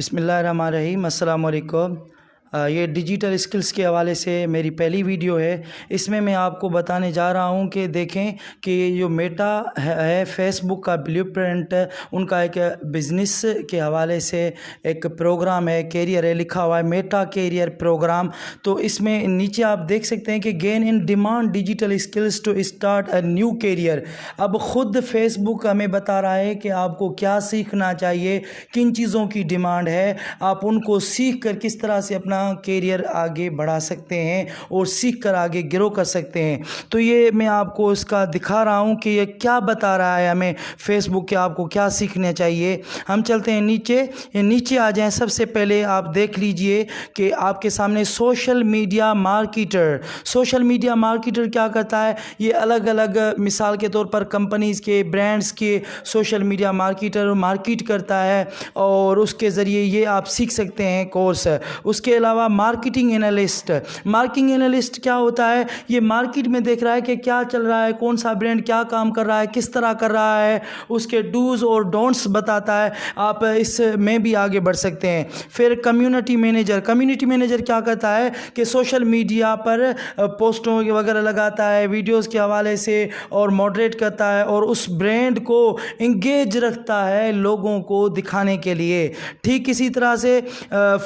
بسم اللہ الرحمن الرحیم۔ السلام علیکم۔ یہ ڈیجیٹل اسکلز کے حوالے سے میری پہلی ویڈیو ہے۔ اس میں میں آپ کو بتانے جا رہا ہوں کہ دیکھیں کہ جو میٹا ہے فیس بک کا بلیو پرنٹ، ان کا ایک بزنس کے حوالے سے ایک پروگرام ہے، کیریئر ہے، لکھا ہوا ہے میٹا کیریئر پروگرام۔ تو اس میں نیچے آپ دیکھ سکتے ہیں کہ gain in demand digital skills to start a new career. اب خود فیس بک ہمیں بتا رہا ہے کہ آپ کو کیا سیکھنا چاہیے، کن چیزوں کی ڈیمانڈ ہے، آپ ان کو سیکھ کر کس طرح سے اپنا کیریئر آگے بڑھا سکتے ہیں اور سیکھ کر آگے گرو کر سکتے ہیں۔ تو یہ میں آپ کو اس کا دکھا رہا ہوں کہ یہ کیا بتا رہا ہے ہمیں فیس بک کے، آپ کو کیا سیکھنا چاہیے۔ ہم چلتے ہیں نیچے آ جائیں۔ سب سے پہلے آپ دیکھ لیجئے کہ آپ کے سامنے سوشل میڈیا مارکیٹر کیا کرتا ہے۔ یہ الگ الگ مثال کے طور پر کمپنیز کے، برانڈز کے سوشل میڈیا مارکیٹر مارکیٹ کرتا ہے، اور اس کے ذریعے یہ آپ سیکھ سکتے ہیں کورس۔ اس کے علاوہ مارکیٹنگ انالسٹ کیا ہوتا ہے؟ یہ مارکیٹ میں دیکھ رہا ہے کہ کیا چل رہا ہے، کون سا برانڈ کیا کام کر رہا ہے، کس طرح کر رہا ہے، اس کے ڈوز اور ڈونٹس بتاتا ہے۔ آپ اس میں بھی آگے بڑھ سکتے ہیں۔ پھر کمیونٹی مینیجر کیا کرتا ہے کہ سوشل میڈیا پر پوسٹوں وغیرہ لگاتا ہے، ویڈیوز کے حوالے سے، اور ماڈریٹ کرتا ہے، اور اس برانڈ کو انگیج رکھتا ہے لوگوں کو دکھانے کے لیے۔ ٹھیک اسی طرح سے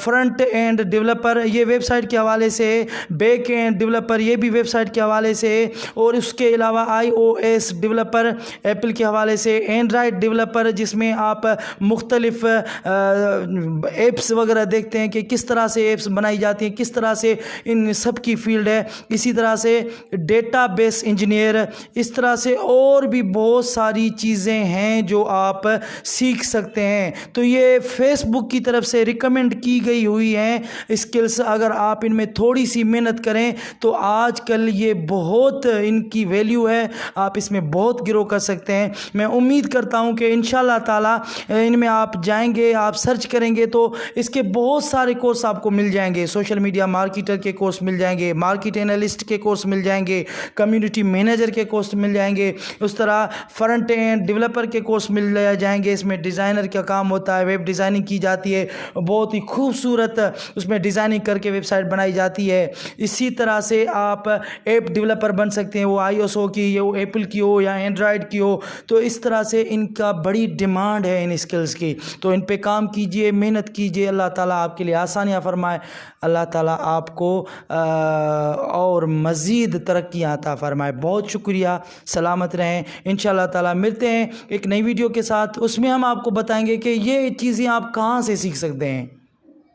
فرنٹ اینڈ ڈیولپر، یہ ویب سائٹ کے حوالے سے، بیک اینڈ ڈیولپر، یہ بھی ویب سائٹ کے حوالے سے، اور اس کے علاوہ iOS ڈیولپر ایپل کے حوالے سے، اینڈرائڈ ڈیولپر جس میں آپ مختلف ایپس وغیرہ دیکھتے ہیں کہ کس طرح سے ایپس بنائی جاتی ہیں، کس طرح سے ان سب کی فیلڈ ہے۔ اسی طرح سے ڈیٹا بیس انجینئر، اس طرح سے اور بھی بہت ساری چیزیں ہیں جو آپ سیکھ سکتے ہیں۔ تو یہ فیس بک کی طرف سے ریکمنڈ کی گئی ہوئی ہیں اسکلز۔ اگر آپ ان میں تھوڑی سی محنت کریں تو آج کل یہ بہت ان کی ویلیو ہے، آپ اس میں بہت گرو کر سکتے ہیں۔ میں امید کرتا ہوں کہ انشاءاللہ تعالی ان میں آپ جائیں گے، آپ سرچ کریں گے تو اس کے بہت سارے کورس آپ کو مل جائیں گے۔ سوشل میڈیا مارکیٹر کے کورس مل جائیں گے، مارکیٹ انالسٹ کے کورس مل جائیں گے، کمیونٹی مینیجر کے کورس مل جائیں گے، اس طرح فرنٹ اینڈ ڈیولپر کے کورس مل جائیں گے۔ اس میں ڈیزائنر کا کام ہوتا ہے، ویب ڈیزائننگ کی جاتی ہے، بہت ہی خوبصورت اس میں ڈیزائننگ کر کے ویب سائٹ بنائی جاتی ہے۔ اسی طرح سے آپ ایپ ڈیولپر بن سکتے ہیں، وہ iOS ہو کی، وہ ایپل کی ہو یا اینڈرائڈ کی ہو۔ تو اس طرح سے ان کا بڑی ڈیمانڈ ہے ان اسکلز کی، تو ان پہ کام کیجئے، محنت کیجئے۔ اللہ تعالیٰ آپ کے لیے آسانیاں فرمائے، اللہ تعالیٰ آپ کو اور مزید ترقیاں عطا فرمائے۔ بہت شکریہ، سلامت رہیں۔ انشاءاللہ تعالیٰ ملتے ہیں ایک نئی ویڈیو کے ساتھ، اس میں ہم آپ کو بتائیں گے کہ یہ چیزیں آپ کہاں سے سیکھ سکتے ہیں۔